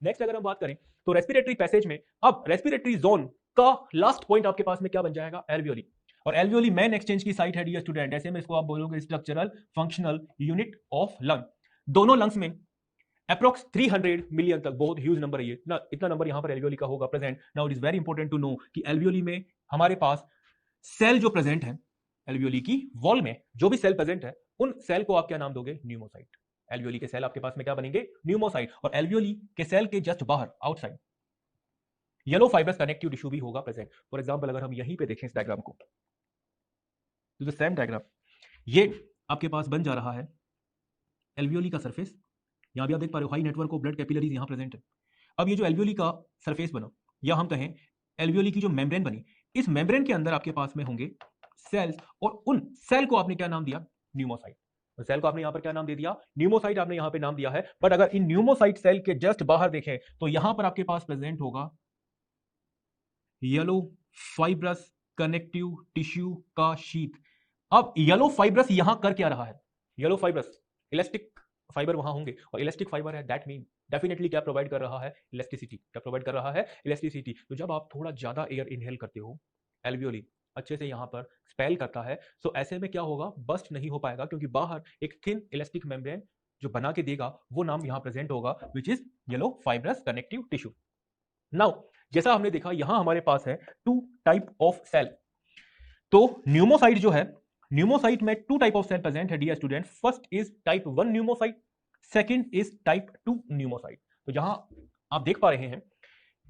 Next अगर हम बात करें तो रेस्पिरेटरी पैसेज में अब रेस्पिरेटरी जोन का लास्ट पॉइंट आपके पास में क्या बन जाएगा? एल्वियोली। और एल्वियोली मेन एक्सचेंज की साइट है डियर स्टूडेंट, ऐसे में इसको आप बोलोगे structural functional unit of lung. दोनों लंग्स में अप्रोक्स 300 मिलियन तक, बहुत ह्यूज नंबर है ये, इतना नंबर यहां पर एल्वियोली का होगा present. Now it is very important to know कि एल्वियोली में हमारे पास सेल जो प्रेजेंट है, एल्वियोली की वॉल में जो भी सेल प्रेजेंट है, उन सेल को आप क्या नाम दोगे? न्यूमोसाइट। एल्वियोली के सेल आपके पास में क्या बनेंगे? न्यूमोसाइट। और एल्वियोली के सेल के जस्ट बाहर outside yellow fibrous connective tissue भी होगा प्रेजेंट। फॉर एग्जांपल अगर हम यहीं पे देखें इस डायग्राम को, तो द सेम डायग्राम, ये आपके पास बन जा रहा है एल्वियोली का सरफेस। यहां भी आप देख पा रहे हो high network of blood capillaries यहां प्रेजेंट है। अब ये जो एल्वियोली का सरफेस बना, या हम कहें एल्वियोली की जो मेम्ब्रेन बनी, इस मेम्ब्रेन के अंदर आपके पास में होंगे सेल्स, और उन सेल को आपने क्या नाम दिया? न्यूमोसाइट। और सेल को आपने यहां पर क्या नाम दे दिया? न्यूमोसाइट आपने यहां पे नाम दिया है। बट अगर इन न्यूमोसाइट सेल के जस्ट बाहर देखें तो यहां पर आपके पास प्रेजेंट होगा येलो फाइब्रस कनेक्टिव टिश्यू का शीट। अब येलो फाइब्रस यहां कर क्या रहा है? येलो फाइब्रस इलास्टिक फाइबर वहां होंगे, और इलास्टिक फाइबर है, दैट मीन डेफिनेटली क्या प्रोवाइड कर रहा है? इलेक्ट्रिसिटी। क्या प्रोवाइड कर रहा है? इलेक्ट्रिसिटी। तो जब आप थोड़ा ज्यादा एयर इनहेल करते हो, एल्वियोली अच्छे से यहां पर स्पेल करता है, सो ऐसे में क्या होगा? बस्ट नहीं हो पाएगा, क्योंकि बाहर एक थिन इलास्टिक मेम्ब्रेन जो बना के देगा वो नाम यहां प्रेजेंट होगा, which is yellow fibrous connective tissue. Now जैसा हमने देखा यहां हमारे पास है टू टाइप ऑफ सेल। तो न्यूमोसाइट जो है, न्यूमोसाइट में two type of cell present है dear student. First is type 1 pneumocyte, second is type 2 pneumocyte. तो यहां आप देख पा रहे हैं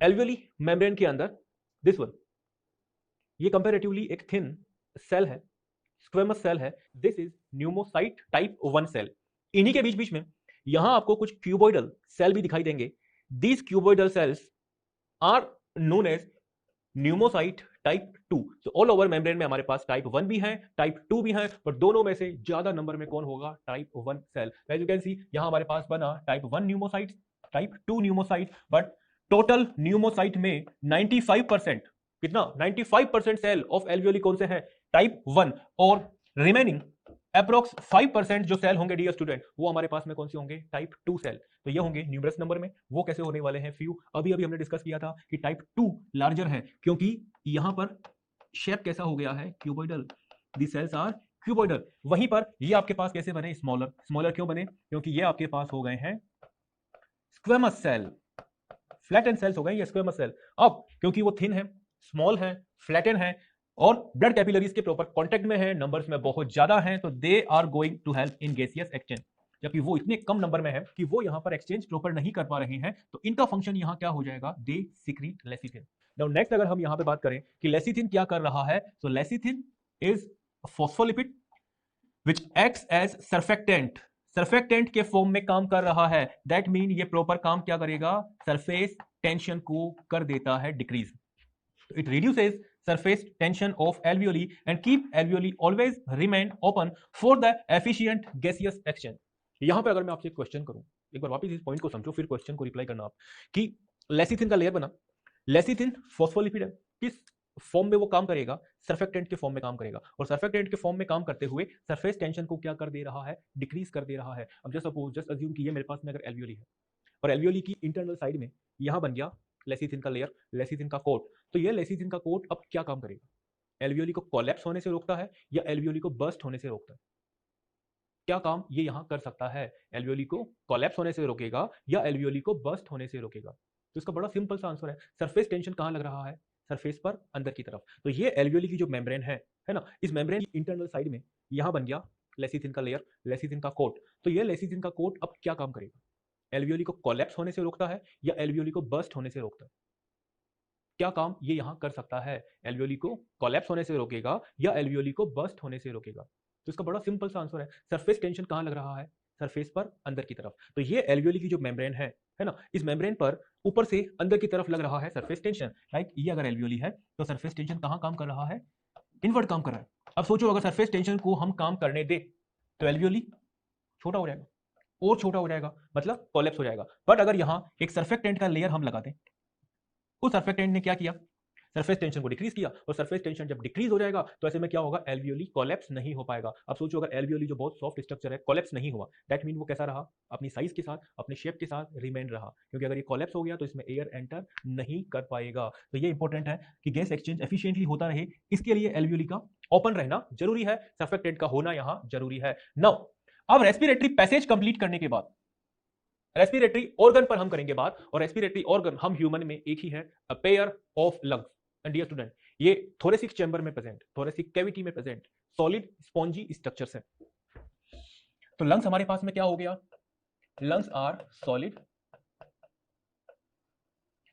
एल्वियोली मेम्ब्रेन के अंदर दिस वन, ये कंपैरेटिवली एक थिन सेल है, स्क्वेमस सेल है। This is pneumocyte type 1 cell. इन्हीं के बीच बीच में यहां आपको कुछ क्यूबॉइडल सेल भी दिखाई देंगे। These cuboidal cells are known as pneumocyte type 2। तो ऑल ओवर मेम्ब्रेन में हमारे पास टाइप 1 भी है, टाइप 2 भी है, पर दोनों में से ज्यादा नंबर में कौन होगा? Type 1 cell. As you can see यहां हमारे पास बना type 1 pneumocyte, type 2 pneumocyte, but total pneumocyte में 95%, कितना? 95% सेल ऑफ एल्वियोली कौन से हैं? टाइप 1। और रिमेनिंग अप्रोक्स 5% जो सेल होंगे डियर स्टूडेंट, वो हमारे पास में कौन से होंगे? Type 2 cell. तो ये होंगे न्यूमरस नंबर में। वो कैसे होने वाले हैं? फ्यू। अभी अभी हमने डिस्कस किया था कि टाइप 2 लार्जर है, क्योंकि यहां पर शेप कैसा हो गया है? Cuboidal. The cells are cuboidal. वहीं पर ये आपके पास कैसे बने? स्मॉलर। स्मॉलर क्यों बने? क्योंकि ये आपके पास हो गए हैं स्क्वेमस सेल, फ्लैटन सेल्स हो गए ये स्क्वेमस सेल। अब क्योंकि वो थिन है, स्मॉल है, फ्लैटन है, और ब्लड कैपिलरीज के प्रॉपर कांटेक्ट में है, नंबर्स में बहुत ज्यादा हैं, तो they are going to help in gaseous exchange. जबकि वो इतने कम नंबर में है कि वो यहां पर एक्सचेंज प्रॉपर नहीं कर पा रहे हैं, तो इनका फंक्शन यहां क्या हो जाएगा? दे सीक्रेट लेसिथिन। नाउ नेक्स्ट अगर हम यहां पे बात करें कि लेसिथिन क्या कर रहा है, तो lecithin is phospholipid which acts as surfactant. Surfactant के फॉर्म में काम कर रहा है, दैट मीन ये प्रॉपर काम क्या करेगा? सरफेस टेंशन को कर देता है डिक्रीज। तो it reduces surface tension of alveoli and keep alveoli always remain open for the efficient gaseous exchange। यहां पर अगर मैं आपसे क्वेश्चन करूं, एक बार वापस इस पॉइंट को समझो, फिर क्वेश्चन को रिप्लाई करना आप, कि लेसिथिन का लेयर बना, लेसिथिन फॉस्फोलिपिड है, किस फॉर्म में वो काम करेगा? सर्फेक्टेंट के फॉर्म में काम करेगा, और सर्फेक्टेंट के फॉर्म में काम करते हुए सरफेस टेंशन को क्या कर दे रहा है? डिक्रीज कर दे रहा है। अब जस्ट सपोज, जस्ट अज्यूम कि ये मेरे पास में अगर एल्वियोली है, और एल्वियोली की इंटरनल साइड में यहां बन गया लेसिथिन का लेयर, लेसिथिन का कोट। तो ये लेसिथिन का कोट अब क्या काम करेगा? एल्वियोली को कोलैप्स होने से रोकता है या एल्वियोली को बर्स्ट होने से रोकता है? क्या काम ये यहां कर सकता है? एल्वियोली को कोलैप्स होने से रोकेगा या एल्वियोली को बर्स्ट होने से रोकेगा? तो इसका बड़ा सिंपल सा आंसर है, सरफेस टेंशन कहां लग रहा है? सरफेस पर, अंदर की तरफ। तो ये एल्वियोली की जो मेम्ब्रेन है ना, इस मेम्ब्रेन की इंटरनल साइड में यहां बन गया लेसिथिन का लेयर, लेसिथिन का कोट। तो ये लेसिथिन का कोट अब क्या काम करेगा? एल्वियोली को कोलैप्स होने से रोकता है या एल्वियोली को बर्स्ट होने से रोकता है? क्या काम ये यहां कर सकता है? एल्वियोली को कोलैप्स होने से रोकेगा या एल्वियोली को बर्स्ट होने से रोकेगा? तो इसका बड़ा सिंपल सा आंसर है, सरफेस टेंशन कहां लग रहा है? सरफेस पर, अंदर की तरफ। तो ये एल्वियोली की जो मेम्ब्रेन है ना, इस मेम्ब्रेन पर ऊपर से अंदर की तरफ लग रहा है सरफेस टेंशन। लाइक ये अगर एल्वियोली है तो सरफेस टेंशन कहां काम कर रहा है? इनवर्ट काम कर रहा है। अब सोचो अगर सरफेस टेंशन को हम काम करने दे तो एल्वियोली छोटा हो जाएगा, और छोटा हो जाएगा, मतलब कोलैप्स हो जाएगा। बट अगर यहां एक सर्फेक्टेंट का लेयर हम लगा दें, उस सर्फेक्टेंट ने क्या किया? सरफेस टेंशन को डिक्रीज किया, और सरफेस टेंशन जब डिक्रीज हो जाएगा तो ऐसे में क्या होगा, एल्वियोली कोलैप्स नहीं हो पाएगा। अब सोचो अगर एल्वियोली जो बहुत सॉफ्ट स्ट्रक्चर है कोलैप्स नहीं हुआ, दैट मीन वो कैसा रहा, अपनी साइज के साथ, अपने शेप के साथ रिमेन रहा, क्योंकि अगर ये कोलैप्स हो गया तो इसमें एयर एंटर नहीं कर पाएगा। तो ये इंपॉर्टेंट है कि गैस एक्सचेंज एफिशिएंटली होता रहे, इसके लिए एल्वियोली का ओपन रहना जरूरी है, सर्फेक्टेंट का होना यहां जरूरी है। नाउ अब रेस्पिरेटरी पैसेज कंप्लीट करने के बाद रेस्पिरेटरी ऑर्गन पर हम करेंगे बात, और रेस्पिरेटरी ऑर्गन हम ह्यूमन में एक ही है, a pair of lungs. And dear student, ये थोरेसिक चैम्बर में प्रेजेंट, थोरेसिक कैविटी में प्रेजेंट सॉलिड स्पॉन्जी स्ट्रक्चर्स है। तो लंग्स हमारे पास में क्या हो गया, lungs are solid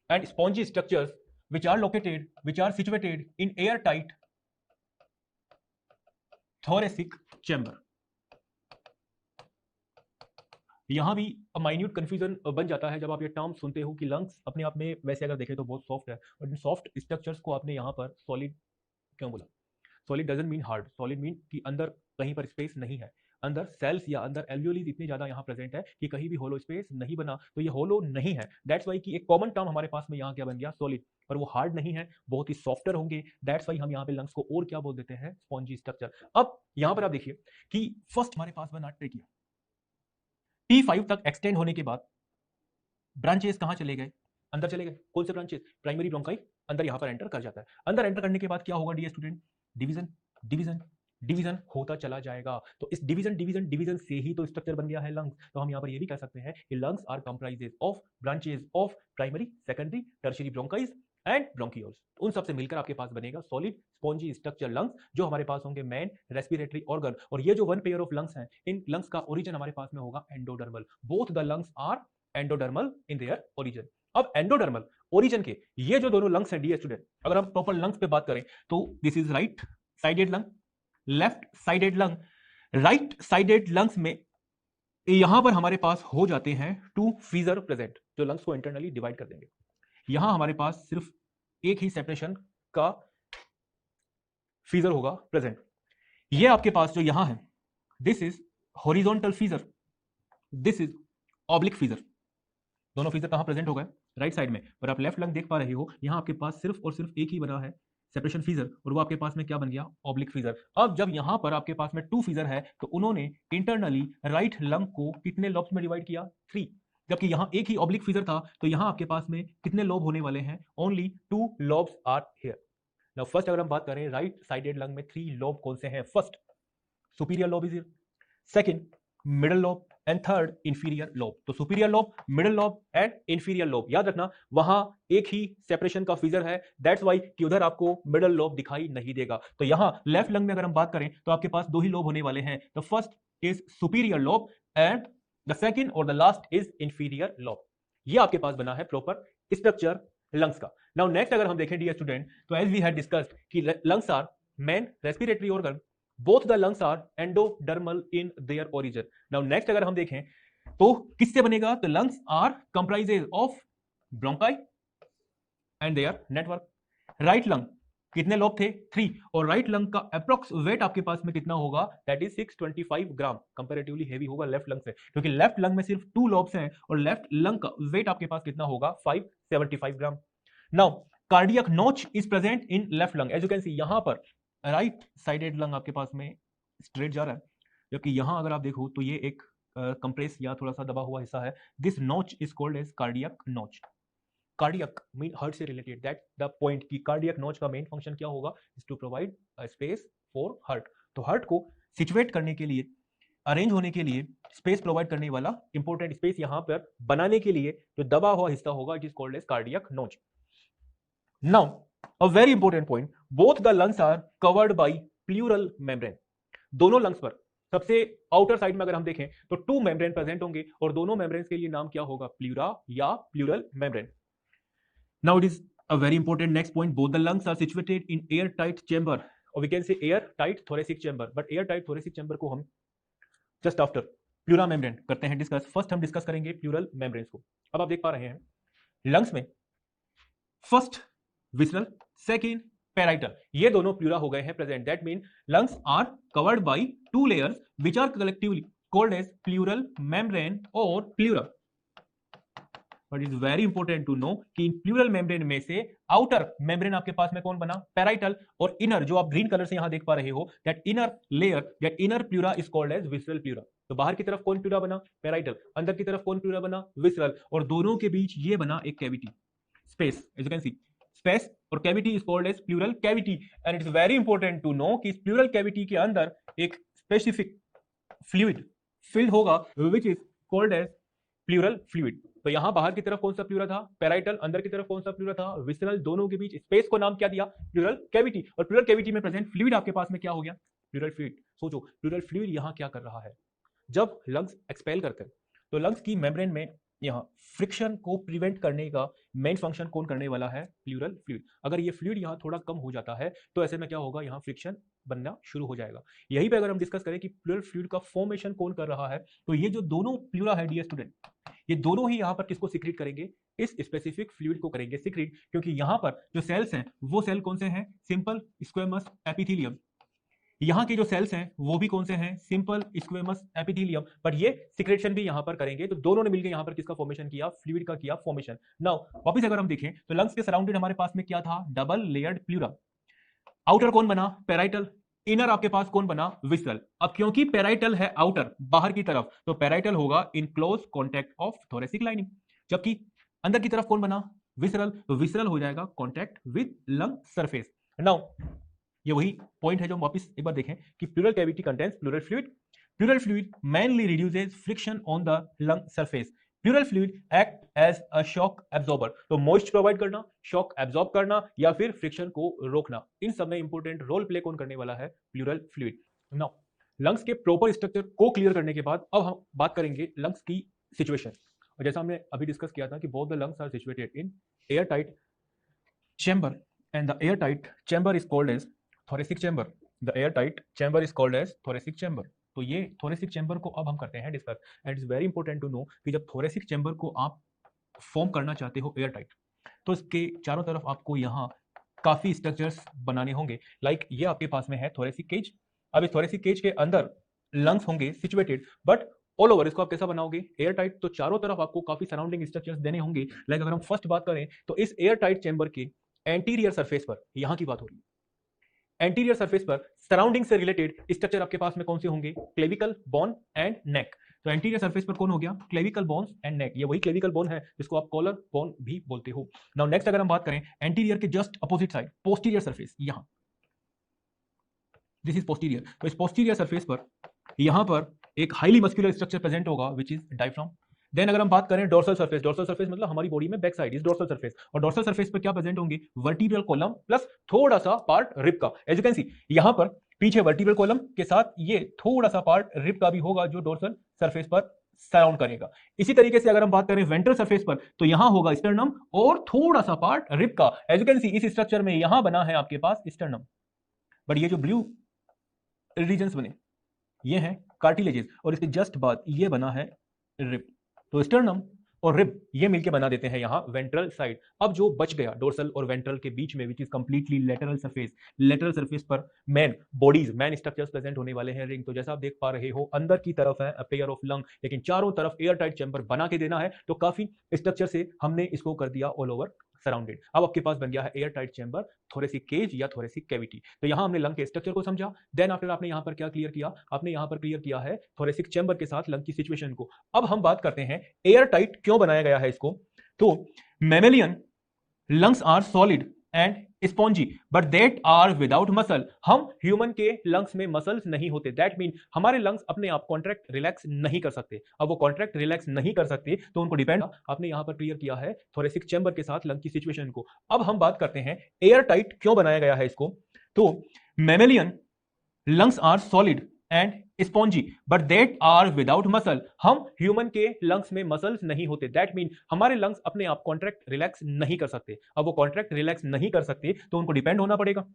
and spongy structures which are situated in airtight thoracic chamber। यहां भी माइन्यूट कंफ्यूजन बन जाता है जब आप ये टर्म सुनते हो कि लंग्स अपने आप में वैसे अगर देखें तो बहुत सॉफ्ट है, और इन सॉफ्ट स्ट्रक्चर्स को आपने यहां पर सॉलिड क्यों बोला। Solid doesn't mean hard, solid mean कि अंदर कहीं पर स्पेस नहीं है, अंदर सेल्स या अंदर एल्वियोलीज इतनी ज्यादा यहाँ प्रेजेंट है कि कहीं भी होलो स्पेस नहीं बना, तो ये होलो नहीं है। दैट्स वाई कि एक कॉमन टर्म हमारे पास में यहाँ क्या बन गया, सॉलिड, पर वो हार्ड नहीं है, बहुत ही सॉफ्टर होंगे। दैट्स वाई हम यहाँ पे लंग्स को और क्या बोल देते हैं, स्पॉन्जी स्ट्रक्चर। अब यहाँ पर आप देखिए कि फर्स्ट हमारे पास बना ट्रेकिया, T5 तक एक्सटेंड होने के बाद ब्रांचेस कहां चले गए, अंदर चले गए। कौन से ब्रांचेस, प्राइमरी ब्रोंकाई अंदर यहां पर एंटर कर जाता है। अंदर एंटर करने के बाद क्या होगा dear student, division division division होता चला जाएगा। तो इस डिवीजन डिवीजन डिवीजन से ही तो स्ट्रक्चर बन गया है लंग्स। तो हम यहां पर ये भी कह सकते हैं कि lungs are comprises of branches of primary, secondary, tertiary bronchi and bronchioles. उन सब से मिलकर आपके पास बनेगा सॉलिड स्पॉन्जी स्ट्रक्चर लंग्स, जो हमारे पास होंगे मेन रेस्पिरेटरी ऑर्गन। और ये जो वन पेयर ऑफ लंग्स हैं, इन लंग्स का ओरिजिन हमारे पास में होगा endodermal. Both the lungs are endodermal in their origin. अब एंडोडर्मल ओरिजिन के ये जो दोनों लंग्स हैं डियर स्टूडेंट, अगर हम प्रॉपर लंग्स पे बात करें तो this is right sided lung, left sided lung. Right sided lungs में यहां पर हमारे पास हो जाते हैं टू फीजर प्रेजेंट, जो लंग्स को इंटरनली डिवाइड कर देंगे। यहां हमारे पास सिर्फ एक ही सेपरेशन का फीजर होगा प्रेजेंट। ये आपके पास जो यहां है, this is horizontal fissure, this is oblique fissure. दोनों फीचर कहां प्रेजेंट हो गए, राइट साइड में। पर आप लेफ्ट लंग देख पा रहे हो, यहां आपके पास सिर्फ और सिर्फ एक ही बना है सेपरेशन फीजर, और वो आपके पास में क्या बन गया, ऑब्लिक फीजर। अब जब यहां पर आपके पास में टू फीजर है तो उन्होंने इंटरनली राइट लंग को कितने लॉब्स में डिवाइड किया, 3। जबकि यहां एक ही ऑब्लिक फीजर था, तो यहां आपके पास में कितने लोब होने वाले हैं, only 2 lobes are here. Now first अगर हम बात करें राइट साइडेड लंग में 3 लोब कौन से हैं, first superior lobe is here, second middle lobe and third inferior lobe. तो superior lobe, middle lobe and inferior lobe, याद रखना वहां एक ही सेपरेशन का फीजर है। दैट्स वाई कि उधर आपको मिडल लोब दिखाई नहीं देगा। तो यहां लेफ्ट लंग में अगर हम बात करें तो आपके पास 2 ही लोब होने वाले हैं। The first is superior lobe and the second और the last is inferior lobe. ये आपके पास बना है प्रॉपर स्ट्रक्चर लंग्स का। नाउ नेक्स्ट अगर हम देखें डियर स्टूडेंट, तो एज वी हैड डिस्कस्ड कि lungs are main respiratory organ, both the lungs are endodermal in their origin। now next अगर हम देखें तो किससे बनेगा, तो lungs are comprises of bronchi and their network। Right lung कितने लोब थे, 3, और राइट लंग का अप्रोक्स वेट आपके पास में कितना होगा, that is 625 gram. Comparatively heavy होगा लेफ्ट लंग से, क्योंकि लेफ्ट लंग में सिर्फ 2 लोब्स हैं, और लेफ्ट लंग का वेट आपके पास कितना होगा, 575 gram. Now cardiac notch is present in left lung. As you can see यहां पर राइट साइडेड लंग आपके पास में स्ट्रेट जा रहा है, जबकि यहां अगर आप देखो तो ये एक कंप्रेस या थोड़ा सा दबा हुआ हिस्सा है। This notch is called as cardiac notch. Cardiac mean heart से रिलेटेड, दैट द पॉइंट कि कार्डियक नॉच का मेन फंक्शन क्या होगा, is to provide space for heart. तो हार्ट को सिचुएट करने के लिए, अरेंज होने के लिए स्पेस प्रोवाइड करने वाला इंपॉर्टेंट स्पेस यहां पर बनाने के लिए जो दबा हुआ हिस्सा होगा, it is called as cardiac notch. Now a very important point, both the lungs are covered by pleural membrane। दोनों लंग्स पर सबसे आउटर साइड में अगर हम देखें तो 2 मेम्ब्रेन प्रेजेंट होंगे, और दोनों मेम्ब्रेन्स के लिए नाम क्या होगा, प्लूरा या pleural membrane. Now it is a very important next point, both the lungs are situated in air tight chamber, और we can say air tight thoracic chamber, but air tight thoracic chamber को हम just after pleura membrane करते हैं discuss. First हम discuss करेंगे pleural membranes को। अब आप देख पा रहे हैं लंग्स में फर्स्ट विसरल, सेकेंड पैराइटल, ये दोनों प्लूरा हो गए हैं present. That mean lungs are covered by 2 layers which are collectively called as pleural membrane और pleura. But is very important to know कि इन प्लूरल मेम्ब्रेन में से आउटर मेम्ब्रेन आपके पास में कौन बना, पैराइटल, और इनर जो आप ग्रीन कलर से यहां देख पा रहे हो, that inner layer, that inner pleura is called as visceral pleura. तो बाहर की तरफ कौन प्लूरा बना, पैराइटल, अंदर की तरफ कौन प्लूरा बना, विसरल, और दोनों के बीच ये बना एक cavity, space, as you can see space, और cavity is called as pleural cavity. And it is very important to know कि इस प्लूरल कैविटी के अंदर एक स्पेसिफिक फ्लूइड फिल्ड होगा which is called as pleural fluid. तो यहां बाहर की तरफ कौन सा प्लूरा था, पैराइटल, अंदर की तरफ कौन सा प्लूरा था, विसरल, दोनों के बीच स्पेस को नाम क्या दिया, प्लूरल कैविटी। और प्लूरल कैविटी में प्रेजेंट फ्लूइड आपके पास में क्या हो गया, प्लूरल फ्लूइड। सोचो प्लूरल फ्लूइड यहां क्या कर रहा है, जब लंग्स एक्सपेल करते हैं तो लंग्स की मेम्ब्रेन में यहां फ्रिक्शन को प्रिवेंट करने का मेन फंक्शन कौन करने वाला है, प्लूरल फ्लूइड। अगर ये फ्लूइड यहां थोड़ा कम हो जाता है तो ऐसे में क्या होगा, यहां फ्रिक्शन बनना शुरू हो जाएगा। यही पे अगर हम डिस्कस करें कि प्लूरल फ्लूइड का फॉर्मेशन कौन कर रहा है, तो ये जो दोनों प्लूरा है डियर स्टूडेंट, ये दोनों ही यहां पर किसको सीक्रेट करेंगे, इस स्पेसिफिक फ्लूइड को करेंगे सीक्रेट, क्योंकि यहां पर जो सेल्स हैं वो सेल कौन से हैं, सिंपल स्क्वेमस एपिथेलियम। यहां के जो सेल्स हैं वो भी कौन से हैं, सिंपल स्क्वेमस एपिथेलियम, बट ये सिक्रेशन भी यहां पर करेंगे। तो दोनों ने मिलकर यहां पर किसका फॉर्मेशन किया, फ्लूइड का किया फॉर्मेशन। नाउ वापस अगर हम देखें तो लंग्स के सराउंडेड हमारे पास में क्या था, डबल लेयर्ड प्लूरा। आउटर कौन बना, पैराइटल, इनर आपके पास कौन बना, विसरल। अब क्योंकि पैराइटल है आउटर बाहर की तरफ, तो पैराइटल होगा in close contact of thoracic lining, जबकि अंदर की तरफ कौन बना, विसरल, तो विसरल हो जाएगा contact with lung surface. Now ये वही पॉइंट है जो हम वापस एक बार देखें कि pleural cavity contains pleural fluid. Pleural fluid mainly reduces friction on the lung surface. Pleural fluid act as a shock absorber, तो मॉइस्ट प्रोवाइड करना, शॉक एब्जॉर्ब करना या फिर फ्रिक्शन को रोकना, इन सब में इंपॉर्टेंट रोल प्ले कौन करने वाला है, प्लूरल फ्लूइड। नाउ लंग्स के प्रॉपर स्ट्रक्चर को क्लियर करने के बाद अब हम बात करेंगे लंग्स की सिचुएशन। और जैसा हमने अभी डिस्कस किया था कि both the lungs are situated in air tight chamber and the air tight chamber is called as thoracic chamber. The airtight chamber is called as thoracic chamber. तो ये thoracic chamber को अब हम करते हैं discuss, and it's very important to know कि जब thoracic chamber को आप फॉर्म करना चाहते हो एयरटाइट, तो इसके चारों तरफ आपको यहाँ काफी स्ट्रक्चर्स बनाने होंगे। लाइक ये आपके पास में है thoracic cage। अब इस thoracic cage के अंदर लंग्स होंगे सिचुएटेड, बट ऑल ओवर इसको आप कैसा बनाओगे, एयरटाइट। तो चारों तरफ आपको काफी सराउंडिंग स्ट्रक्चर्स देने होंगे। लाइक अगर हम फर्स्ट बात करें तो इस एयरटाइट चैम्बर के एंटीरियर सरफेस पर, यहां की बात हो रही है, एंटीरियर सरफेस पर सराउंडिंग से रिलेटेड स्ट्रक्चर आपके पास में कौन से होंगे, क्लेविकल बोन एंड नेक। तो एंटीरियर सरफेस पर कौन हो गया, क्लेविकल बोन्स एंड नेक। ये वही क्लेविकल बोन है जिसको आप कॉलर बोन भी बोलते हो। नाउ नेक्स्ट अगर हम बात करें एंटीरियर के just opposite side, posterior surface, यहां दिस इज पोस्टीरियर। तो इस पोस्टीरियर सरफेस पर यहां पर एक हाईली मस्कुलर स्ट्रक्चर प्रेजेंट होगा विच इज डायफ्राम। देन अगर हम बात करें डोर्सल सरफेस, डोर्सल सरफेस मतलब हमारी बॉडी में back side is dorsal surface, और डोर्सल सरफेस पर क्या प्रेजेंट होंगे, वर्टिब्रल कॉलम प्लस थोड़ा सा पार्ट रिब का। एज यू कैन सी यहां पर पीछे वर्टिब्रल कॉलम के साथ ये थोड़ा सा पार्ट रिब का भी होगा जो डोर्सल सरफेस पर सराउंड करेगा। इसी तरीके से अगर हम बात करें वेंट्रल सरफेस पर, तो यहां होगा स्टर्नम और थोड़ा सा पार्ट रिब का। एज यू कैन सी इस स्ट्रक्चर में यहां बना है आपके पास स्टर्नम, बट ये जो ब्लू रीजन्स बने ये हैं कार्टिलेजेस, और इसके जस्ट बाद ये बना है रिब। तो स्टर्नम और रिब ये मिलके बना देते हैं यहां वेंट्रल साइड। अब जो बच गया डोर्सल और वेंट्रल के बीच में, which is completely lateral surface, lateral surface पर main bodies, main structures present होने वाले हैं रिंग। तो जैसा आप देख पा रहे हो अंदर की तरफ है अ पेयर ऑफ लंग, लेकिन चारों तरफ एयर टाइट चैम्बर बना के देना है, तो काफी स्ट्रक्चर से हमने इसको कर दिया ऑल ओवर सराउंडेड। अब आपके पास बन गया है air tight chamber, thoracic cage या थोरेसिक कैविटी। तो यहां हमने लंग के स्ट्रक्चर को समझा। देन आफ्टर आपने यहां पर क्या क्लियर किया, आपने यहां पर क्लियर किया है थोरेसिक चैम्बर के साथ लंग की सिचुएशन को। अब हम बात करते हैं एयर टाइट क्यों बनाया गया है इसको। तो mammalian lungs are solid and spongy but that are without muscle. हम ह्यूमन के लंग्स में मसल्स नहीं होते, दैट मीन हमारे लंग्स अपने आप कॉन्ट्रैक्ट रिलैक्स नहीं कर सकते। अब वो कॉन्ट्रैक्ट रिलैक्स नहीं कर सकते तो उनको डिपेंड, आपने यहां पर क्लियर किया है थोरेसिक चैम्बर के साथ लंग की सिचुएशन को। अब हम बात करते हैं एयर टाइट क्यों बनाया गया है इसको। तो mammalian lungs are solid and spongy but that are without muscle. हम ह्यूमन के लंग्स में मसल्स नहीं होते, दैट मीन हमारे लंग्स अपने आप कॉन्ट्रैक्ट रिलैक्स नहीं कर सकते। अब वो कॉन्ट्रैक्ट रिलैक्स नहीं कर सकते तो उनको डिपेंड होना पड़ेगा,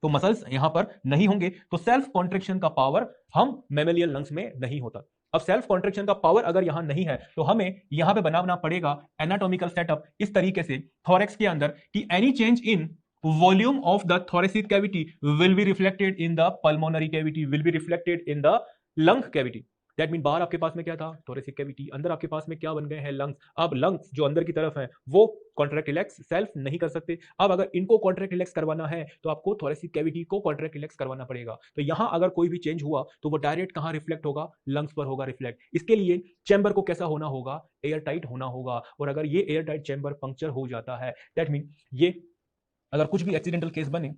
तो मसल्स यहां पर नहीं होंगे, तो सेल्फ कॉन्ट्रैक्शन का पावर हम मैमेलियन लंग्स में नहीं होता। अब सेल्फ कॉन्ट्रैक्शन का पावर अगर यहां नहीं है तो हमें यहां पे बनाना पड़ेगा एनाटॉमिकल सेटअप इस तरीके से थोरैक्स के अंदर कि any change in volume of the thoracic cavity will be reflected in the pulmonary cavity, will be reflected in the lung cavity. That mean बाहर आपके पास में क्या था, थोरेसिक कैविटी, अंदर आपके पास में क्या बन गए हैं, लंग्स। अब लंग्स जो अंदर की तरफ हैं वो कॉन्ट्रैक्ट रिलैक्स सेल्फ नहीं कर सकते। अब अगर इनको कॉन्ट्रैक्ट रिलैक्स करवाना है तो आपको थोरेसिक कैविटी को कॉन्ट्रैक्ट रिलैक्स करवाना पड़ेगा। तो यहां अगर कोई भी चेंज हुआ तो वो डायरेक्ट कहां रिफ्लेक्ट होगा, लंग्स पर होगा रिफ्लेक्ट। इसके लिए चैम्बर को कैसा होना होगा, एयर टाइट होना होगा। और अगर ये एयर टाइट चैम्बर पंक्चर हो जाता है, दैट मीन ये अगर कुछ भी एक्सीडेंटल केस बने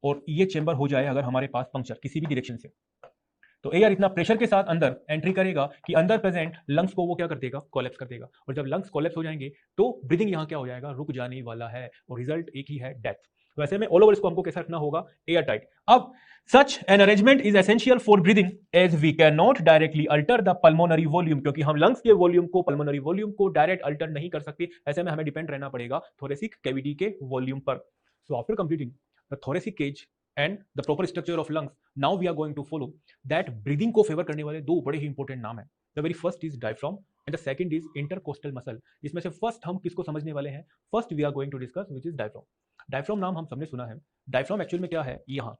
और ये चैम्बर हो जाए अगर हमारे पास पंक्चर किसी भी डायरेक्शन से, तो एयर इतना प्रेशर के साथ अंदर एंट्री करेगा कि अंदर प्रेजेंट लंग्स को वो क्या कर देगा, कोलैप्स कर देगा। और जब लंग्स कोलैप्स हो जाएंगे तो ब्रीदिंग यहाँ क्या हो जाएगा, रुक जाने वाला है और रिजल्ट एक ही है, डेथ। तो ऐसे में ऑल ओवर इसको हमको कैसा रखना होगा, एयर टाइट। अब such an arrangement is essential for breathing as we can not directly alter the pulmonary volume, क्योंकि हम लंग्स के वॉल्यूम को, पल्मोनरी वॉल्यूम को डायरेक्ट अल्टर नहीं कर सकते। ऐसे में हमें डिपेंड रहना पड़ेगा थोरेसिक कैविटी के वॉल्यूम पर। So after completing the thoracic cage and the proper structure of lungs, now we are going to follow that breathing को फेवर करने वाले दो बड़े ही इंपॉर्टेंट नाम है। The very first is diaphragm and the second is intercostal muscle. इसमें से फर्स्ट हम किसको समझने वाले हैं, first we are going to discuss which is diaphragm. Diaphragm नाम हम सबने सुना है। डायफ्राम एक्चुअल में क्या है, यहां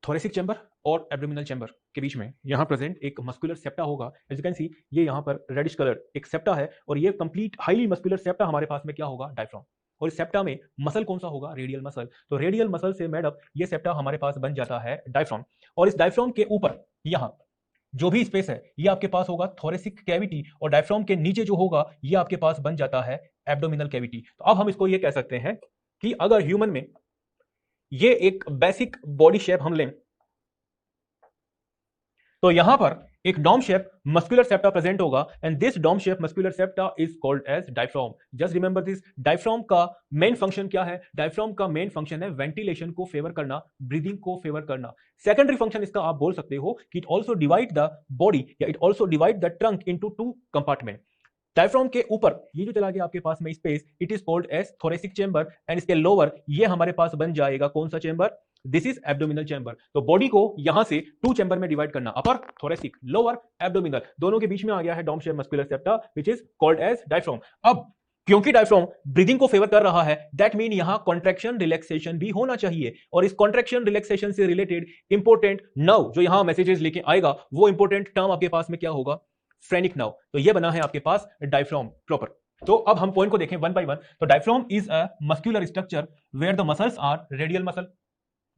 थोरेसिक चैम्बर और एब्डोमिनल चैम्बर के बीच में यहां प्रेजेंट एक मस्कुलर सेप्टा होगा। एज यू कैन सी ये यहां पर रेडिश कलर एक सेप्टा है और ये कंप्लीट हाईली मस्कुलर सेप्टा हमारे पास में क्या होगा, डायफ्राम। और इस सेप्टा में मसल कौन सा होगा, रेडियल मसल। तो रेडियल मसल से मेडअप ये सेप्टा हमारे पास बन जाता है डायफ्राम। और इस डायफ्राम के ऊपर यहां जो भी स्पेस है ये आपके पास होगा थोरेसिक कैविटी, और डायफ्राम के नीचे जो होगा ये आपके पास बन जाता है एब्डोमिनल कैविटी। तो अब हम इसको ये कह सकते हैं कि अगर ह्यूमन में ये एक बेसिक बॉडी शेप हम लें तो यहां पर एक dome shape muscular septa present होगा and this dome shape muscular septa is called as diaphragm. Just remember this, diaphragm का मेन फंक्शन क्या है, डायफ्राम का मेन फंक्शन है वेंटिलेशन को फेवर करना, ब्रीदिंग को फेवर करना। सेकेंडरी फंक्शन इसका आप बोल सकते हो कि it also divide the body या it also divide the trunk into two compartment. Diaphragm के ऊपर ये जो चला गया आपके पास में space, it is called as thoracic chamber and इसके लोअर ये हमारे पास बन जाएगा कौन सा chamber, this is abdominal chamber. तो बॉडी को यहां से टू चैम्बर में डिवाइड करना, अपर थोरेसिक, लोअर एब्डोमिनल, दोनों के बीच में आ गया है dome shape muscular septa which is called as diaphragm. अब क्योंकि डायफ्राम ब्रीदिंग को फेवर कर रहा है, दैट मीन यहां कॉन्ट्रैक्शन रिलैक्सेशन भी होना चाहिए। और इस कॉन्ट्रैक्शन रिलैक्सेशन से रिलेटेड इंपॉर्टेंट नर्व जो यहां मैसेजेस लेके आएगा वो इंपॉर्टेंट टर्म आपके पास में क्या होगा, फ्रेनिक नर्व। तो ये बना है आपके पास डायफ्राम प्रॉपर। तो अब हम पॉइंट को देखें वन बाय वन। तो diaphragm is a muscular structure where the muscles are radial muscle.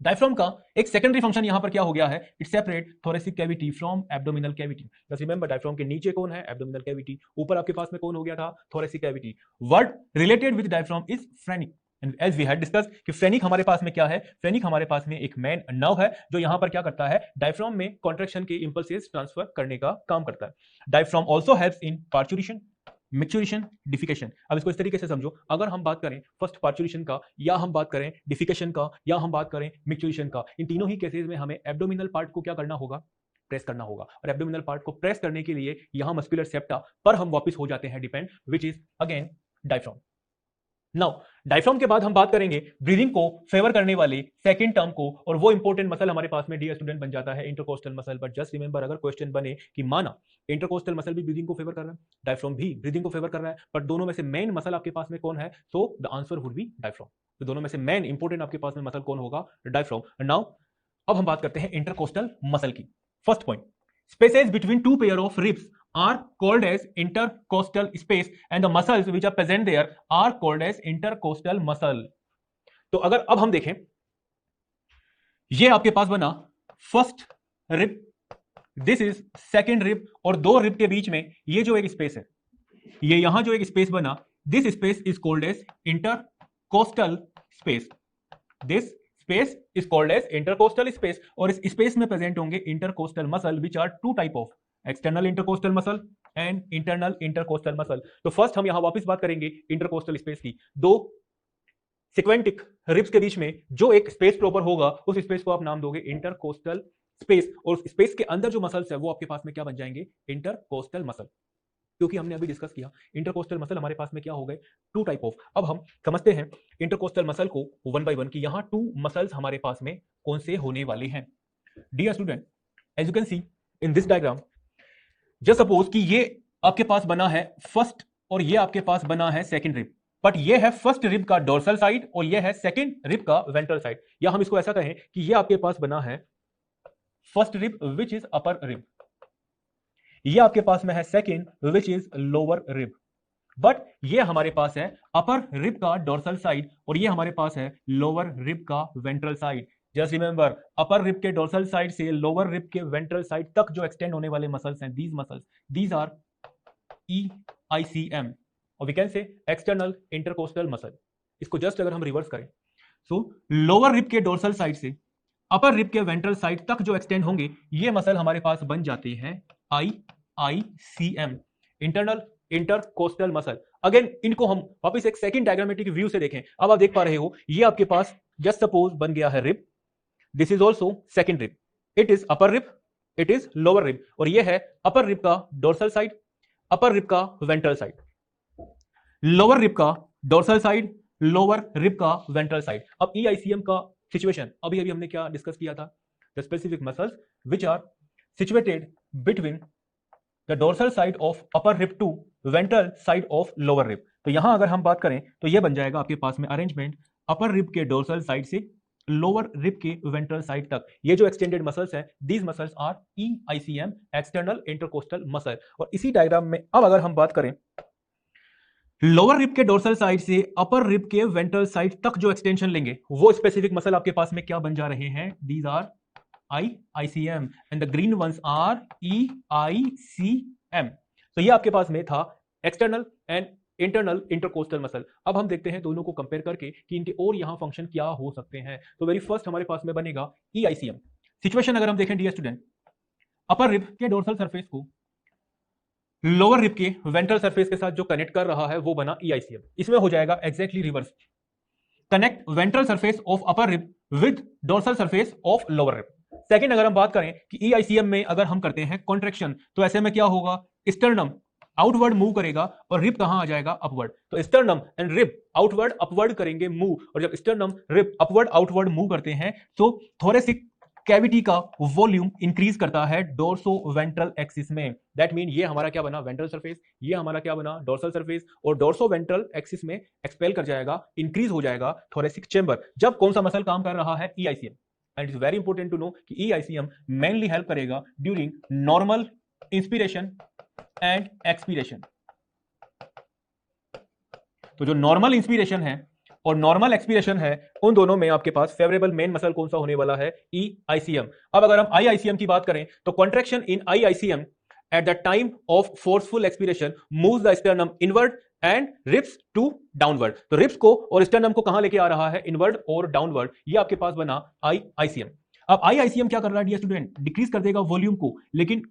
Diaphragm का एक सेकेंडरी फंक्शन यहां पर क्या हो गया है, it separate thoracic cavity from abdominal cavity. बस रिमेंबर डायफ्राम के नीचे कौन है, एब्डोमिनल कैविटी, ऊपर आपके पास में कौन हो गया था, thoracic cavity. Word related with diaphragm is phrenic and as we had discuss कि फ्रेनिक हमारे पास में क्या है, फ्रेनिक हमारे पास में एक मेन नर्व है जो यहां पर क्या करता है, डायफ्राम में कॉन्ट्रैक्शन के इंपल्सेस ट्रांसफर करने का काम करता है। Diaphragm also helps in parturition, micturition, defecation. अब इसको इस तरीके से समझो, अगर हम बात करें फर्स्ट पार्चुरेशन का, या हम बात करें डिफिकेशन का, या हम बात करें मिक्चुरेशन का, इन तीनों ही केसेस में हमें एब्डोमिनल पार्ट को क्या करना होगा, प्रेस करना होगा। और एब्डोमिनल पार्ट को प्रेस करने के लिए यहां मस्कुलर सेप्टा पर हम वापस हो जाते हैं depend, which is again diaphragm. Now diaphragm के बाद हम बात करेंगे ब्रीदिंग को फेवर करने वाले सेकंड टर्म को, और वो इंपॉर्टेंट मसल हमारे पास में डियर स्टूडेंट बन जाता है intercostal muscle. But just remember, अगर क्वेश्चन बने कि माना इंटरकोस्टल मसल भी ब्रीदिंग को फेवर कर रहा है, डायफ्राम भी ब्रीदिंग को फेवर कर रहा है, बट दोनों में से मेन मसल आपके पास में कौन है, so the answer would be diaphragm. तो दोनों में से मेन इंपॉर्टेंट आपके पास में मसल कौन होगा, डायफ्राम। नाउ अब हम बात करते हैं इंटरकोस्टल मसल की। First point, spaces between two pair of ribs are called as intercostal space and the muscles which are present there are called as intercostal muscle। तो अगर अब हम देखें, ये आपके पास बना first rib, this is second rib, और दो रिब के बीच में ये जो एक स्पेस है, ये यहां जो एक स्पेस बना, this space is called as intercostal space. This space is called as intercostal space. और इस स्पेस में प्रेजेंट होंगे intercostal muscle which are two type of, external intercostal muscle and internal intercostal muscle. तो first हम यहां वापस बात करेंगे इंटरकोस्टल स्पेस की। दो सिक्वेंटिक रिब्स के बीच में जो एक स्पेस प्रॉपर होगा, उस स्पेस को आप नाम दोगे इंटरकोस्टल स्पेस, और उस स्पेस के अंदर जो मसल्स है वो आपके पास में क्या बन जाएंगे, इंटरकोस्टल मसल। क्योंकि हमने अभी डिस्कस किया इंटरकोस्टल मसल हमारे पास में क्या हो गए, टू टाइप ऑफ। अब हम समझते हैं इंटरकोस्टल मसल को वन बाय वन कि यहां टू मसल्स हमारे पास में कौन से होने वाले हैं। Dear student, as you can see in this diagram, just suppose कि ये आपके पास बना है फर्स्ट और ये आपके पास बना है सेकंड रिब, बट ये है फर्स्ट रिब का डोर्सल साइड और ये है सेकंड रिब का वेंट्रल साइड। या हम इसको ऐसा कहें कि ये आपके पास बना है first rib which is upper rib, ये आपके पास में है second which is lower rib, but ये हमारे पास है अपर रिब का डोर्सल साइड और ये हमारे पास है लोअर रिब का ventral side. Just remember, upper rib के डोर्सल साइड से लोअर रिब के वेंट्रल साइड तक जो एक्सटेंड होने वाले मसल्स हैं, these muscles, these are EICM और we can say external intercostal muscle. इसको जस्ट अगर हम रिवर्स करें, सो लोअर रिब के डोर्सल साइड से अपर रिब के वेंट्रल साइड तक जो एक्सटेंड होंगे ये मसल हमारे पास बन जाते हैं IICM, internal intercostal muscle. Again इनको हम वापस एक सेकंड डायग्रामेटिक व्यू से देखें। अब आप देख पा रहे हो ये आपके पास जस्ट सपोज बन गया है rib, this is also second rib, it is upper rib, it is lower rib और ये है अपर रिब का डोर्सल साइड, अपर रिब का वेंट्रल साइड, लोअर रिब का डोर्सल साइड, लोअर रिब का वेंट्रल साइड। अब EICM का situation अभी अभी हमने क्या डिस्कस किया था, the specific muscles which are situated between the dorsal side of upper rib to ventral side of lower rib. तो यहां अगर हम बात करें तो यह बन जाएगा आपके पास में अरेंजमेंट अपर रिब के डोर्सल साइड से लोअर रिब के वेंट्रल साइड तक। ये जो एक्सटेंडेड मसल्स हैं, these muscles are EICM, external intercostal muscle. और इसी डायग्राम में अब अगर हम बात करें लोअर रिब के डोर्सल साइड से अपर रिब के वेंट्रल साइड तक जो एक्सटेंशन लेंगे वो स्पेसिफिक मसल आपके पास में क्या बन जा रहे हैं, these are IICM and the green ones are EICM। तो ये आपके पास में था external and internal intercostal muscle. अब हम देखते हैं दोनों को कंपेयर करके कि इनके और यहां फंक्शन क्या हो सकते हैं। तो वेरी फर्स्ट हमारे पास में बनेगा EICM सिचुएशन। अगर हम देखें डियर स्टूडेंट, अपर रिब के डोर्सल सरफेस को लोअर रिब के वेंट्रल सरफेस के साथ जो कनेक्ट कर रहा है वो बना EICM। इसमें हो जाएगा exactly reverse, connect ventral surface of upper rib with dorsal surface of lower rib. Second, अगर हम बात करें कि EICM में अगर हम करते हैं कॉन्ट्रैक्शन तो ऐसे में क्या होगा, स्टर्नम आउटवर्ड मूव करेगा और रिब कहां आ जाएगा, अपवर्ड। तो sternum and rib outward upward करेंगे मूव, और जब sternum rib upward outward move करते हैं तो थोरेसिक कैविटी का वॉल्यूम इंक्रीज करता है डोर्सो वेंट्रल एक्सिस में। दैट मीन ये हमारा क्या बना, वेंट्रल सरफेस, ये हमारा क्या बना, डोर्सल सरफेस, और डोर्सो वेंट्रल एक्सिस में एक्सपेल कर जाएगा, इंक्रीज हो जाएगा थोरेसिक चेंबर। जब कौन सा मसल काम कर रहा है, EICM। And it is very important to know कि EICM मेनली हेल्प करेगा during normal inspiration and expiration. तो जो नॉर्मल इंस्पिरेशन है और नॉर्मल एक्सपीरेशन है उन दोनों में आपके पास फेवरेबल मेन मसल कौन सा होने वाला है, EICM। अब अगर हम IICM की बात करें तो contraction in IICM at the time of forceful expiration moves the sternum inward and ribs to downward. तो रिब्स को और स्टर्नम को कहां लेके आ रहा है, इनवर्ड और डाउनवर्ड। ये आपके पास बना IICM। अब IICM क्या कर रहा है डियर स्टूडेंट, डिक्रीज कर देगा वॉल्यूम को, लेकिन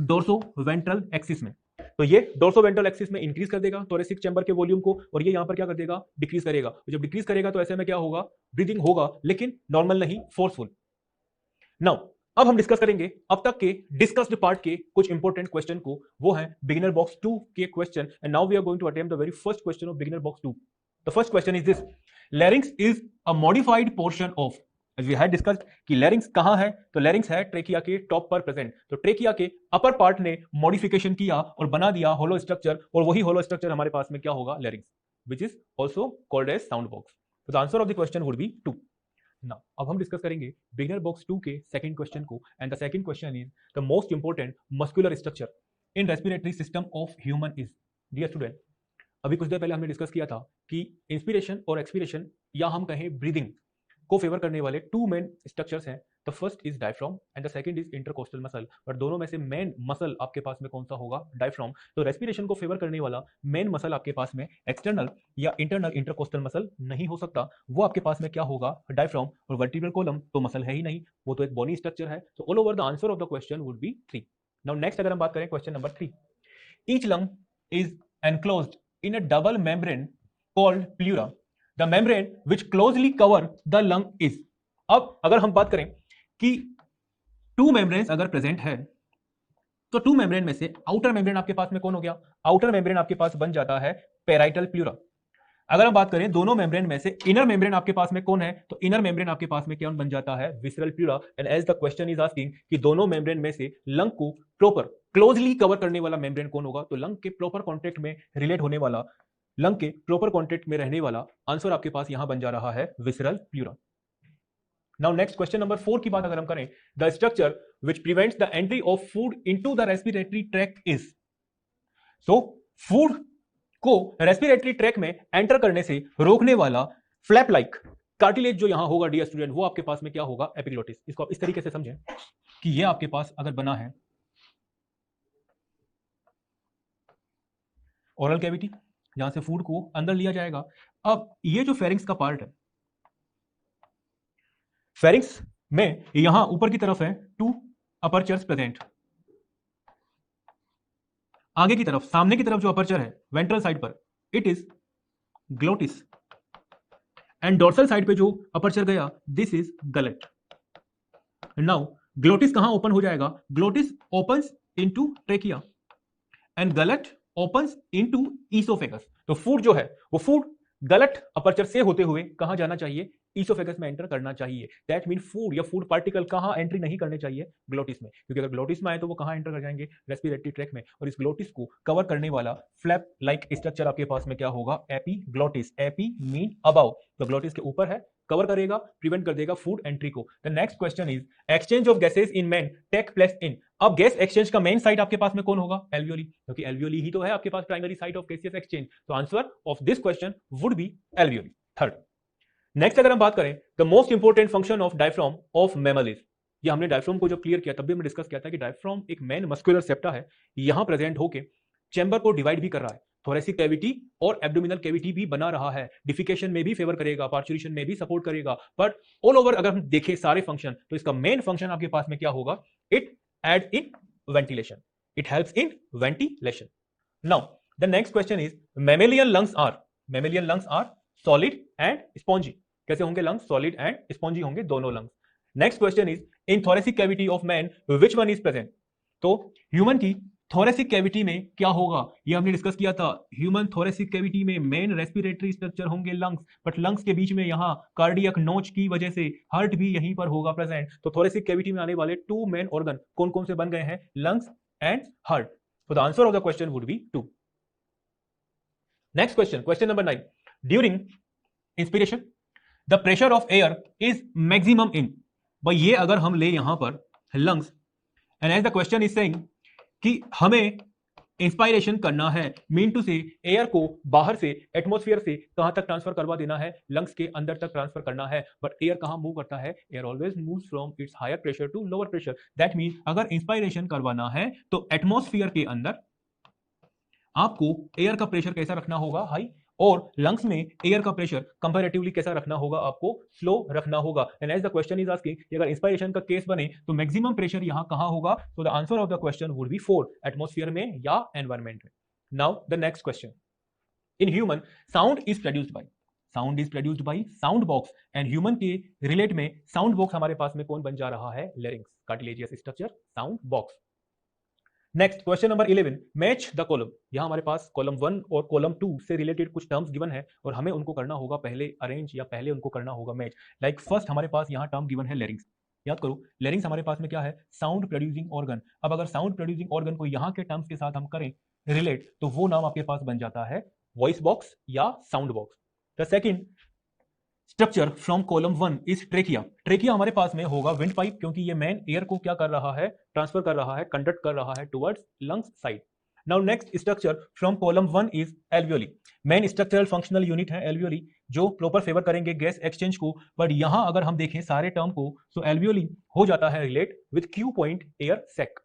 डोर्सो वेंट्रल एक्सिस में। तो ये डोर्सो वेंट्रल एक्सिस में इंक्रीज कर देगा थोरेसिक चैम्बर के वॉल्यूम को, और ये यहां पर क्या कर देगा, डिक्रीज करेगा। तो जब डिक्रीज करेगा तो ऐसे में क्या होगा, ब्रीदिंग होगा, लेकिन नॉर्मल नहीं, फोर्सफुल। नाउ अब हम डिस्कस करेंगे अब तक के डिस्कस्ड पार्ट के कुछ इंपॉर्टेंट क्वेश्चन को, वो है बिगिनर बॉक्स 2 के question. And now we are going to attempt the very first question of beginner box 2। The first question is this, larynx is a modified portion of, as we had discussed कि larynx कहां है, तो larynx है trachea के top पर present. तो trachea के upper part ने मॉडिफिकेशन किया और बना दिया होलो स्ट्रक्चर, और वही होलो स्ट्रक्चर हमारे पास में क्या होगा, larynx, which is also called as sound box. तो the answer of the question would be 2। Now अब हम डिस्कस करेंगे बिगिनर बॉक्स 2 के सेकंड क्वेश्चन को। And the second question is the most important muscular structure in respiratory system of human is. Dear student, अभी कुछ देर पहले हमने discuss किया था कि इंस्पिरेशन और एक्सपिरेशन, या हम कहें ब्रीदिंग को फेवर करने वाले 2 मेन स्ट्रक्चर्स हैं। The first is diaphragm and the second is intercostal muscle. पर दोनों में से मेन मसल आपके पास में कौन सा होगा, डायफ्राम। तो रेस्पिरेशन को फेवर करने वाला मेन मसल आपके पास में एक्सटर्नल या इंटरनल इंटरकोस्टल मसल नहीं हो सकता, वो आपके पास में क्या होगा, डायफ्राम। और वर्टिब्रल कॉलम तो मसल है ही नहीं, वो तो एक बोनी स्ट्रक्चर है। तो all over the answer of the question would be 3। Now next अगर हम बात करें question number 3, each lung is enclosed in a double membrane called pleura, the membrane which closely cover the lung is. अब अगर हम बात करें कि 2 मेम्ब्रेन्स अगर प्रेजेंट है तो 2 मेम्ब्रेन में से आउटर मेम्ब्रेन आपके पास में कौन हो गया, आउटर मेम्ब्रेन आपके पास बन जाता है पेराइटल प्लूरा। अगर हम बात करें दोनों मेम्ब्रेन में से इनर मेम्ब्रेन आपके पास में कौन है, तो इनर मेम्ब्रेन आपके पास में क्या बन जाता है, visceral pleura. And as the question is asking कि दोनों मेम्ब्रेन में से लंग को प्रॉपर क्लोजली कवर करने वाला मेम्ब्रेन कौन होगा, तो लंग के प्रॉपर कॉन्टेक्ट में रिलेट होने वाला, लंग के प्रॉपर कॉन्टेक्ट में रहने वाला आंसर आपके पास यहां बन जा रहा है visceral pleura. Now next question number 4 की बात अगर हम करें, the structure which prevents the entry of food into the respiratory tract is. So food को रेस्पिरेटरी ट्रैक में एंटर करने से रोकने वाला फ्लैप लाइक कार्टिलेज जो यहां होगा डियर स्टूडेंट, वो आपके पास में क्या होगा? एपिग्लोटिस। इसको आप इस तरीके से समझें कि ये आपके पास अगर बना है ओरल कैविटी, जहां से फूड को अंदर लिया जाएगा। अब ये जो फेरिंग्स का पार्ट है, फेरिंग्स में यहां ऊपर की तरफ है 2 अपर्चर्स प्रेजेंट, आगे की तरफ सामने की तरफ जो अपर्चर है वेंट्रल साइड पर, it is glottis, and dorsal side पे जो अपर्चर गया, this is gullet. Now glottis कहां ओपन हो जाएगा? Glottis opens into trachea and gullet opens into oesophagus. तो फूड जो है वो फूड गलट अपर्चर से होते हुए कहां जाना चाहिए? ईसोफेगस में एंटर करना चाहिए। दैट मीन फूड या फूड पार्टिकल कहां एंट्री नहीं करने चाहिए? ग्लोटिस में, क्योंकि अगर ग्लोटिस में आए तो वो कहां एंटर कर जाएंगे? रेस्पिरेटरी ट्रैक में। और इस ग्लोटिस को कवर करने वाला फ्लैप लाइक स्ट्रक्चर आपके पास में क्या होगा? एपीग्लोटिस। एपी मीन अबाउ, तो ग्लोटिस के ऊपर है, कवर करेगा, प्रिवेंट कर देगा फूड एंट्री को। The next question is exchange of gases in man take place in. अब गैस एक्सचेंज का मेन साइट आपके पास में कौन होगा? एल्वियोली, क्योंकि एल्वियोली ही तो है आपके पास primary site of gaseous exchange. तो answer of this question would be alveoli. Third, next अगर हम बात करें, the most important function of diaphragm of mammal is. ये हमने डायफ्राम को जब क्लियर किया तब भी हमने डिस्कस किया था कि डायफ्राम एक मेन मस्कुलर सेप्टा है, यहां प्रेजेंट होकर चैम्बर को डिवाइड भी कर रहा है, थोरेसिक कैविटी और एब्डोमिनल कैविटी भी बना रहा है, डिफिकेशन में भी फेवर करेगा, पार्चुरेशन में भी सपोर्ट करेगा। बट ऑल ओवर अगर हम देखें सारे फंक्शन, तो इसका मेन फंक्शन आपके पास में क्या होगा? It aids in ventilation, it helps in ventilation. Now the next question is mammalian lungs are solid and spongy. कैसे होंगे लंग्स? सॉलिड एंड स्पॉन्जी होंगे दोनों lungs. Next question is in thoracic cavity of man which one is present. तो human की thoracic cavity में क्या होगा? ये हमने डिस्कस किया था। ह्यूमन थोरेसिक कैविटी में मेन रेस्पिरेटरी स्ट्रक्चर होंगे लंग्स, बट लंग्स के बीच में यहां कार्डियक नोच की वजह से हार्ट भी यहीं पर होगा प्रेजेंट। तो थोरेसिक कैविटी में आने वाले 2 मेन ऑर्गन कौन कौन से बन गए हैं? Lungs and heart. So the answer of the question would be 2. Next question, question number 9. During inspiration, the pressure of air is maximum in. भाई ये अगर हम ले यहां पर lungs, and as the question is saying कि हमें inspiration करना है, मीन टू से एयर को बाहर से एटमॉस्फेयर से कहां तक ट्रांसफर करवा देना है? लंग्स के अंदर तक ट्रांसफर करना है। बट एयर कहां मूव करता है? Air always moves from its higher pressure to lower pressure. That means अगर इंस्पायरेशन करवाना है तो एटमॉस्फेयर के अंदर आपको एयर का प्रेशर कैसा रखना होगा? हाई, और लंग्स में एयर का प्रेशर कंपैरेटिवली कैसा रखना होगा? आपको स्लो रखना होगा। And as the question is asking कि अगर इंस्पायरेशन का केस बने तो मैक्सिमम प्रेशर यहां कहां होगा? So the answer of the question would B 4, atmosphere में या एनवायरमेंट में। Now the next question, in human sound is produced by sound box, and human के रिलेट में साउंड बॉक्स हमारे पास में कौन बन जा रहा है? Larynx, cartilaginous structure, sound box. Next question number 11, match the column. यहां हमारे पास कॉलम 1 और कॉलम 2 से रिलेटेड कुछ टर्म्स गिवन है और हमें उनको करना होगा पहले अरेंज, या पहले उनको करना होगा मैच। लाइक फर्स्ट हमारे पास यहां टर्म गिवन है लेरिंग्स। याद करो, लेरिंग्स हमारे पास में क्या है? Sound producing organ. अब अगर साउंड प्रोड्यूसिंग ऑर्गन को यहां के टर्म्स के साथ हम करें रिलेट, तो वो नाम आपके पास बन जाता है वॉइस बॉक्स या sound box. The second structure from column 1 is trachea. Trachea हमारे पास में होगा विंड पाइप, क्योंकि ये मैन एयर को क्या कर रहा है? ट्रांसफर कर रहा है, कंडक्ट कर रहा है towards lungs side. Now next structure from column 1 is alveoli. Main structural functional unit है एल्वियोली, जो प्रॉपर फेवर करेंगे गैस एक्सचेंज को। बट यहां अगर हम देखें सारे टर्म को, तो एल्वियोली हो जाता है relate with Q point air sac.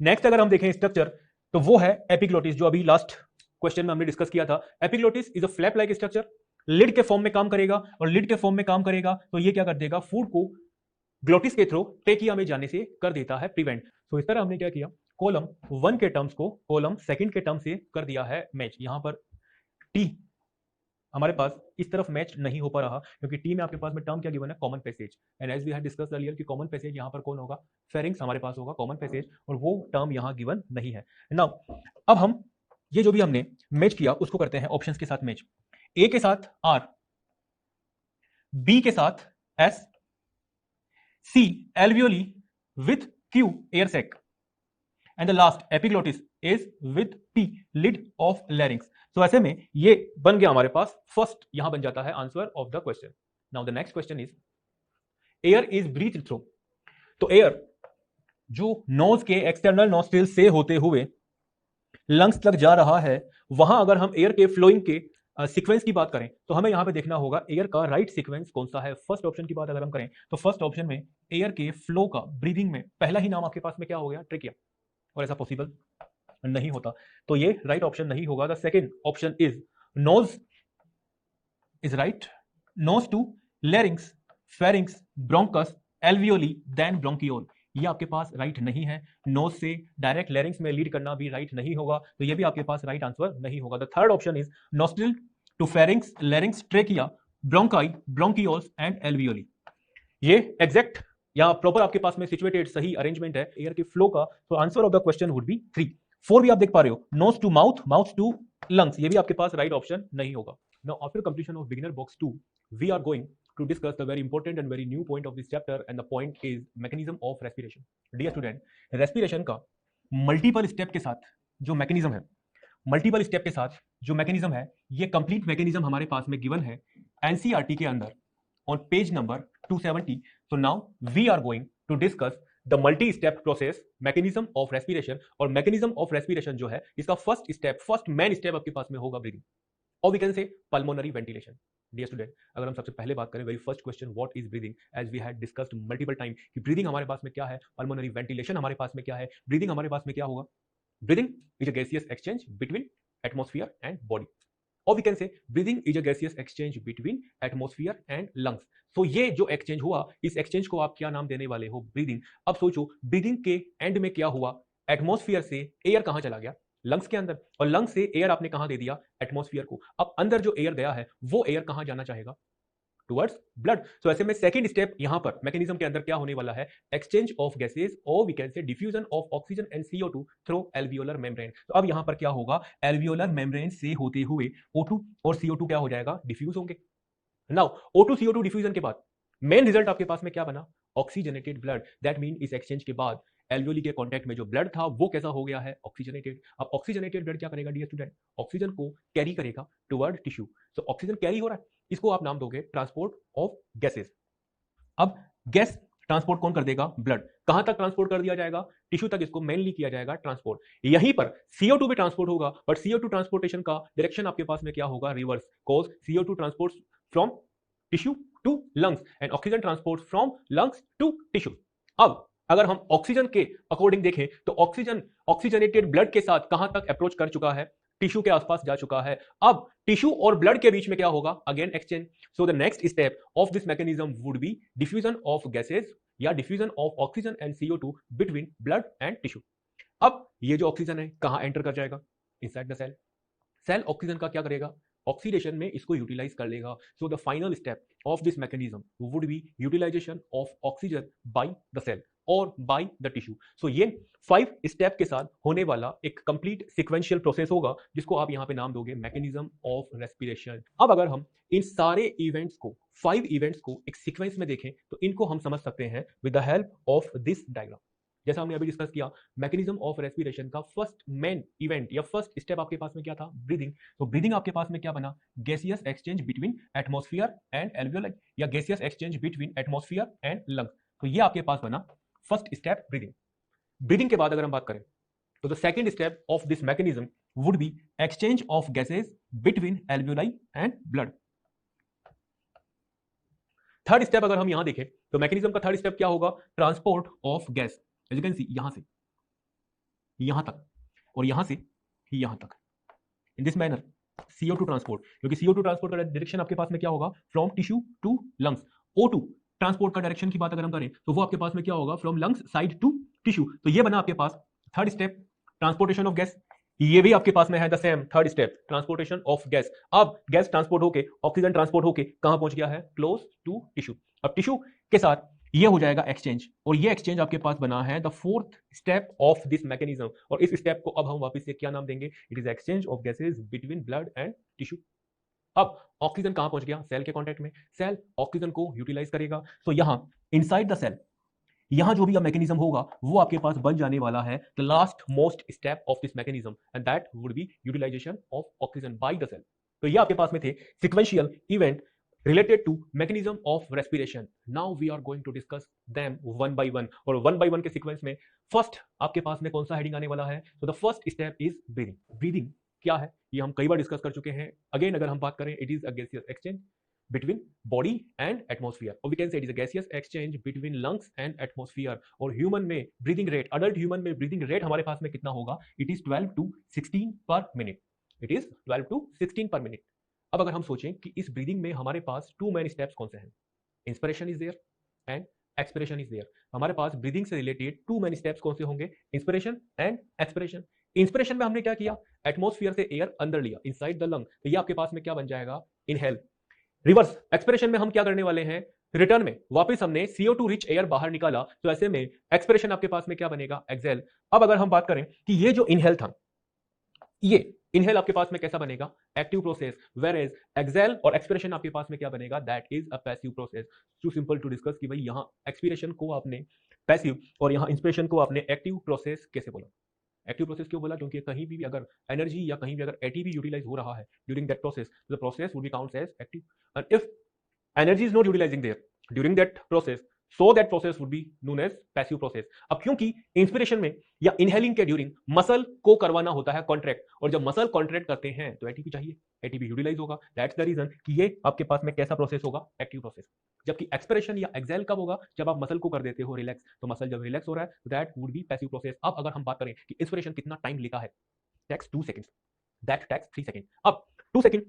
Next अगर हम देखें स्ट्रक्चर, तो वो है एपिग्लोटिस, जो अभी लास्ट क्वेश्चन में हमने डिस्कस किया था। Epiglottis is a flap like structure, lid के फॉर्म में काम करेगा, और लिड के फॉर्म में काम करेगा तो ये क्या कर देगा? फूड को ग्लोटिस के थ्रू ट्रेकिया में जाने से कर देता है प्रिवेंट। तो इस तरह हमने क्या किया? कॉलम 1 के टर्म्स को कॉलम 2 के टर्म से कर दिया है मैच। यहां पर टी हमारे पास इस तरफ मैच नहीं हो पा रहा, क्योंकि टी में आपके पास में टर्म क्या गिवन है? Common passage. And as we had discussed earlier कि कॉमन पैसेज यहां पर कौन होगा? फेरिंग्स हमारे पास होगा कॉमन पैसेज, और वो टर्म यहां गिवन नहीं है। नाउ अब हम ये जो भी हमने मैच किया उसको करते हैं ऑप्शंस के साथ मैच। ए के साथ आर, बी के साथ S, C alveoli with Q air sac, and the last epiglottis is with P lid of larynx. तो ऐसे में ये बन गया हमारे पास फर्स्ट, यहां बन जाता है answer of the question. Now the next question is air is breathe through, तो एयर जो नोज के एक्सटर्नल नॉस्ट्रिल से होते हुए लंग्स तक जा रहा है, वहां अगर हम एयर के फ्लोइंग के सीक्वेंस की बात करें तो हमें यहां पे देखना होगा एयर का राइट सीक्वेंस कौन सा है। फर्स्ट ऑप्शन की बात अगर हम करें तो फर्स्ट ऑप्शन में एयर के फ्लो का ब्रीदिंग में पहला ही नाम आपके पास में क्या हो गया, ट्रेकिया, और ऐसा पॉसिबल नहीं होता, तो ये राइट ऑप्शन नहीं होगा। The second option is nose is right, nose to larynx, pharynx, bronchus, alveoli, then bronchiole, ये आपके पास राइट नहीं है। नोज से डायरेक्ट लेरिंग्स में लीड करना भी राइट नहीं होगा, तो ये भी आपके पास राइट आंसर नहीं होगा। The third option is nostril to pharynx, larynx, trachea, bronchi, bronchioles and alveoli, ये एग्जैक्ट या प्रॉपर आपके पास में सिचुएटेड सही अरेंजमेंट है एयर के फ्लो का, तो answer of the question would be 3। 4 भी आप देख पा रहे हो, nose to mouth, mouth to lungs, ये भी आपके पास राइट ऑप्शन नहीं होगा। Now after completion of beginner box 2 we are going to discuss the very important and very new point of this chapter, and the point is mechanism of respiration. Dear student, respiration का multiple step के साथ जो mechanism है, multiple step के साथ जो mechanism है, ये कंप्लीट मैकेनिज्म हमारे पास में गिवन है एनसीईआरटी के अंदर on page number 270. So now we are going to discuss the multi-step process mechanism of respiration, और mechanism of respiration जो है इसका first step, first main step आपके पास में होगा ब्रीदिंग, और we can say pulmonary ventilation. Dear student, अगर हम सबसे पहले बात करें very first question, what is breathing, as we had discussed multiple time कि ब्रीदिंग हमारे पास में क्या है, पल्मोनरी वेंटिलेशन हमारे पास में क्या है, ब्रीदिंग हमारे पास में क्या होगा। Breathing is a gaseous exchange between atmosphere and body, और we can say breathing is a gaseous exchange between atmosphere and lungs. So ये जो एक्सचेंज हुआ, इस एक्सचेंज को आप क्या नाम देने वाले हो, ब्रीदिंग। अब सोचो ब्रीदिंग के एंड में क्या हुआ, एटमॉस्फेयर से एयर कहां चला गया, लंग्स के अंदर, और लंग्स से एयर आपने कहां दे दिया, एटमॉस्फेयर को। अब अंदर जो एयर गया है वो एयर कहां जाना चाहेगा, टुवर्ड्स ब्लड। सो ऐसे में सेकंड स्टेप यहां पर मैकेनिज्म के अंदर क्या होने वाला है, एक्सचेंज ऑफ गैसेस, और we can say diffusion of oxygen and CO2 through alveolar membrane. तो अब यहां पर क्या होगा, एल्वियोलर मेम्ब्रेन से होते हुए O2 और CO2 क्या हो जाएगा, डिफ्यूज होंगे। नाउ O2 CO2 डिफ्यूजन के बाद मेन रिजल्ट आपके पास में क्या बना, ऑक्सीजनेटेड ब्लड। दैट मीन इस एक्सचेंज के बाद एल्वियोली के कांटेक्ट में जो ब्लड था वो कैसा हो गया है, ऑक्सीजनेटेड। अब ऑक्सीजनेटेड ब्लड क्या करेगा डियर स्टूडेंट, ऑक्सीजन को कैरी करेगा toward tissue. So oxygen carry हो रहा है, इसको आप नाम दोगे ट्रांसपोर्ट ऑफ गैसेस। अब गैस ट्रांसपोर्ट कौन कर देगा, ब्लड। कहां तक ट्रांसपोर्ट कर दिया जाएगा, टिश्यू तक इसको मेनली किया जाएगा ट्रांसपोर्ट। यहीं पर CO2 भी ट्रांसपोर्ट होगा, बट CO2 ट्रांसपोर्टेशन का डायरेक्शन आपके पास में क्या होगा, reverse, cause CO2 transport from tissue to lungs and oxygen transport from lungs to tissue. अब अगर हम ऑक्सीजन के अकॉर्डिंग देखें तो ऑक्सीजन ऑक्सीजनेटेड ब्लड के साथ कहां तक अप्रोच कर चुका है, टिश्यू के आसपास जा चुका है। अब टिश्यू और ब्लड के बीच में क्या होगा, again exchange. So the next step of this mechanism would be diffusion of gases या diffusion of oxygen and CO2 between blood and tissue. अब ये जो ऑक्सीजन है कहां एंटर कर जाएगा, inside the cell. Cell oxygen का क्या करेगा, ऑक्सीडेशन में इसको यूटिलाइज कर लेगा। So the final step of this mechanism would be utilisation of oxygen by the cell और बाय द टिश्यू। सो ये 5 स्टेप के साथ होने वाला एक कंप्लीट सीक्वेंशियल प्रोसेस होगा, जिसको आप यहां पे नाम दोगे मैकेनिज्म ऑफ रेस्पिरेशन। अब अगर हम इन सारे इवेंट्स को, 5 इवेंट्स को एक सीक्वेंस में देखें तो इनको हम समझ सकते हैं with the help of this diagram. जैसा हमने अभी डिस्कस किया, मैकेनिज्म ऑफ रेस्पिरेशन का फर्स्ट मेन इवेंट या फर्स्ट स्टेप आपके पास में क्या था, ब्रीदिंग। तो ब्रीदिंग आपके पास में क्या बना, gaseous exchange between atmosphere and alveoli, या gaseous exchange between atmosphere and lungs. तो ये आपके पास बना फर्स्ट स्टेप ब्रीदिंग। ब्रीदिंग के बाद अगर हम बात करें तो the second step of this mechanism would be exchange of gases between alveoli and blood. Third step अगर हम यहां देखें तो मैकेनिज्म का थर्ड स्टेप क्या होगा, transport of gas. As you can see, यहां से यहां तक और यहां से यहां तक, in this manner CO2 transport, क्योंकि CO2 ट्रांसपोर्ट का डायरेक्शन आपके पास में क्या होगा, from tissue to lungs. O2 transport का डायरेक्शन की बात अगर हम करें तो वो आपके पास में क्या होगा, from lungs side to tissue. तो ये बना आपके पास third step, transportation of gas. ये भी आपके पास में है the same third step, transportation of gas. अब गैस ट्रांसपोर्ट होके, ऑक्सीजन ट्रांसपोर्ट होके कहां पहुंच गया है, क्लोज टू टिश्यू। अब टिश्यू के साथ ये हो जाएगा एक्सचेंज, और ये एक्सचेंज आपके पास बना है the fourth step of this mechanism. और इस स्टेप को अब हम वापस से क्या नाम देंगे, it is exchange of gases between blood and tissue. अब ऑक्सीजन कहां पहुंच गया, सेल के कांटेक्ट में, सेल ऑक्सीजन को यूटिलाइज करेगा। सो यहां इनसाइड द सेल यहां जो भी मैकेनिज्म होगा वो आपके पास बन जाने वाला है the last most step of this mechanism, and that would be utilisation of oxygen by the cell. तो ये आपके पास में थे sequential event related to mechanism of respiration. Now we are going to discuss them one by one. और one by one के sequence में first आपके पास में कौन सा हेडिंग आने वाला है? तो the first step is breathing. Breathing क्या है ये हम कई बार डिस्कस कर चुके हैं. अगेन अगर हम बात करें, it is a gaseous exchange between body and atmosphere, or we can say it is a gaseous exchange between lungs and atmosphere. और human में breathing rate, adult human में breathing rate हमारे पास में कितना होगा? It is 12 to 16 per minute. It is 12 to 16 per minute. अब अगर हम सोचें कि इस ब्रीदिंग में हमारे पास टू मेन स्टेप्स कौन से हैं? Inspiration is there and expiration is there. हमारे पास ब्रीदिंग से रिलेटेड टू मेन स्टेप्स कौन से होंगे? Inspiration and expiration. इंस्पिरेशन में हमने क्या किया? एटमॉस्फेयर से एयर अंदर लिया इनसाइड द लंग, तो ये आपके पास में क्या बन जाएगा? इनहेल. रिवर्स एक्सपिरेशन में हम क्या करने वाले हैं? रिटर्न में वापस हमने CO2 रिच एयर बाहर निकाला, तो ऐसे में एक्सपिरेशन आपके पास में क्या बनेगा? एक्सेल. अब अगर हम बात करें कि ये जो इनहेल था, ये इनहेल आपके पास में कैसा बनेगा? Active process. Where as exhale और एक्सपिरेशन आपके पास में क्या बनेगा? That is a passive process. Too simple to discuss कि भाई यहां एक्सपिरेशन को आपने पैसिव और यहां इंस्पिरेशन को आपने एक्टिव प्रोसेस कैसे बोला? एक्टिव प्रोसेस क्यों बोला? क्योंकि कहीं भी अगर एनर्जी या कहीं भी अगर एटीपी यूटिलाइज हो रहा है during that process, the process would be counts as active. And if energy is not utilizing there during that process, so that process would be known as passive process. अब क्योंकि inspiration में या inhaling के during muscle को करवाना होता है contract, और जब मसल कॉन्ट्रैक्ट करते हैं तो एटीपी चाहिए, एटीपी यूटिलाइज होगा. दैट्स द रीजन कि ये आपके पास में कैसा प्रोसेस होगा? Active process. जबकि एक्सपिरेशन या एक्सेल कब होगा? जब आप मसल को कर देते हो रिलैक्स, तो मसल जब रिलैक्स हो रहा है that would B passive process. अब अगर हम बात करें कि इंस्पिरेशन कितना टाइम लेता है, takes 2 seconds, that takes 3 second. अब 2 second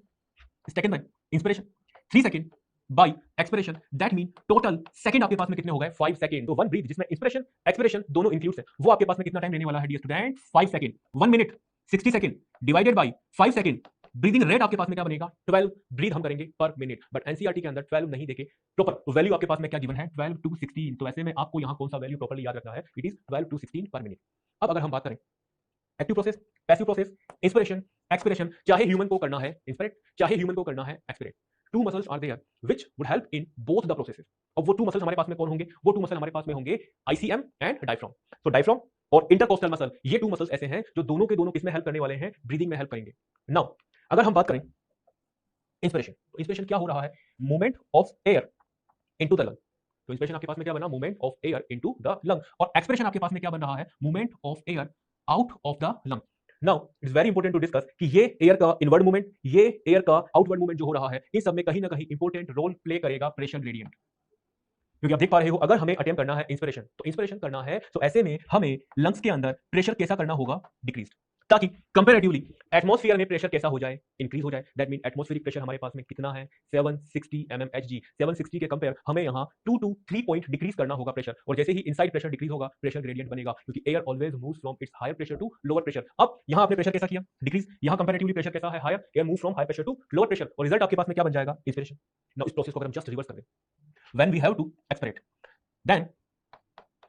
is taken by inspiration, 3 second by expiration. That mean total second आपके पास में कितने हो गए? 5 सेकंड. तो वन ब्रीथ जिसमें इंस्पिरेशन एक्सपिरेशन दोनों इंक्लूड्स है, वो आपके पास में कितना टाइम लेने वाला है dear student? 5 second. 1 minute 60 second divided by 5 second. Breathing rate आपके पास में क्या बनेगा? 12 ब्रीथ हम करेंगे पर मिनट. बट एनसीईआरटी के अंदर 12 नहीं देखे प्रॉपर वैल्यू आपके पास में क्या गिवन है? 12 to 16. तो ऐसे में आपको यहां कौन सा वैल्यू प्रॉपर्ली याद रखना है? इट इज 12 to 16 पर मिनट. अब अगर हम बात करें active process, passive process, inspiration, expiration, चाहे ह्यूमन को करना है इंस्पिरेट, चाहे ह्यूमन को करना है expirate, two muscles are there which would help in both the processes. अब वो टू मसल्स हमारे पास में कौन होंगे? वो टू मसल हमारे पास में होंगे आईसीएम एंड डायफ्राम. तो डायफ्राम और इंटरकोस्टल मसल, ये टू मसल्स ऐसे हैं जो दोनों के दोनों किसमें हेल्प करने वाले हैं? ब्रीदिंग में हेल्प करेंगे. नाउ अगर हम बात करें इंस्पिरेशन, तो इंस्पिरेशन क्या हो रहा है? Movement of air into the lung. तो इंस्पिरेशन आपके पास में क्या बना? Movement of air into the lung. और एक्सपिरेशन आपके पास में क्या बन रहा है? Movement of air out of the lung. Now it's very important to discuss कि ये एयर का इनवर्ड मूवमेंट, ये एयर का आउटवर्ड मूवमेंट जो हो रहा है, इन सब में कहीं ना कहीं इंपॉर्टेंट रोल प्ले करेगा प्रेशर ग्रेडियंट. क्योंकि आप देख पा रहे हो, अगर हमें अटेम्प्ट करना है इंस्पिरेशन, तो इंस्पिरेशन करना है तो ऐसे में हमें लंग्स के अंदर प्रेशर कैसा करना होगा? डिक्रीज, ताकि कंपैरेटिवली एटमॉस्फेयर में प्रेशर कैसा हो जाए? इंक्रीज हो जाए. दैट मीन एटमॉस्फेरिक प्रेशर हमारे पास में कितना है? 760 mmHg. 760 के कंपेयर हमें यहां 2 to 3 पॉइंट डिक्रीज करना होगा प्रेशर. और जैसे ही इनसाइड प्रेशर डिक्रीज होगा, प्रेशर ग्रेडियंट बनेगा, क्योंकि air always moves from its higher pressure to lower pressure. अब यहां आपने प्रेशर कैसा किया? डिक्रीज. यहां कंपैरेटिवली प्रेशर कैसा है? Higher. Air move from high pressure to lower pressure, और रिजल्ट आपके पास में क्या बन जाएगा? इंस्पिरेशन. नाउ इस प्रोसेस को अगर हम जस्ट रिवर्स कर दें, when we have to expirate, then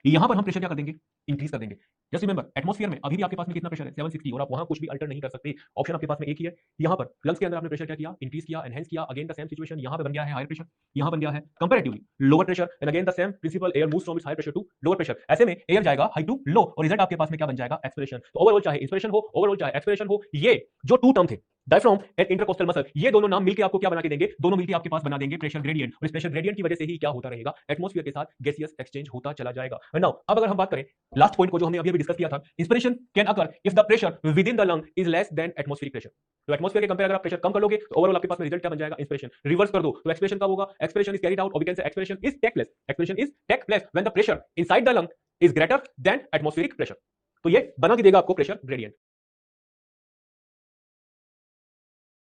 यहां पर हम प्रेशर क्या कर देंगे? इंक्रीज कर देंगे. जस्ट रिमेंबर एटमॉस्फेयर में अभी भी आपके पास में कितना प्रेशर है? 760. और आप वहां कुछ भी अल्टर नहीं कर सकते, ऑप्शन आपके पास में एक ही है. यहां पर लंग्स के अंदर आपने प्रेशर क्या किया? इंक्रीज किया, एनहांस किया. अगेन द सेम सिचुएशन, यहां पे बन गया है हायर प्रेशर, यहां बन गया है comparatively lower pressure. And again the same principle, air moves from its high pressure to lower pressure. ऐसे में एयर जाएगा हाई टू लो, और रिजल्ट आपके पास में क्या बन जाएगा? एक्सपिरेशन. तो ओवरऑल चाहे इंस्पिरेशन हो, ओवरऑल चाहे एक्सपिरेशन हो, ये जो टू टर्म थे डायफ्राम एंड इंटरकोस्टल मसल, ये दोनों नाम मिलकर आपको क्या बना के देंगे? दोनों मिलकर आपके पास बना देंगे प्रेशर ग्रेडियंट. और इस प्रेशर ग्रेडियंट की वजह से ही क्या होता रहेगा? एटमॉस्फेयर के साथ गैसियस एक्सचेंज होता चला जाएगा. नाउ अब अगर हम बात करें लास्ट पॉइंट को जो हमने अभी डिस्कस किया था, inspiration can occur if the pressure with in the lung is less than atmospheric pressure. तो एटमॉस्फेयर के कंपेयर अगर आप प्रेशर कम कर लोगे तो ओवरऑल आपके पास में रिजल्ट क्या बन जाएगा? इंस्पिरेशन. रिवर्स कर दो तो एक्सपिरेशन कब होगा? एक्सपिरेशन इज कैरिड आउट, और we can say expiration is takes place. Expiration is takes place when the pressure inside the lung is greater than atmospheric pressure. तो ये बना के देगा आपको प्रेशर ग्रेडियंट.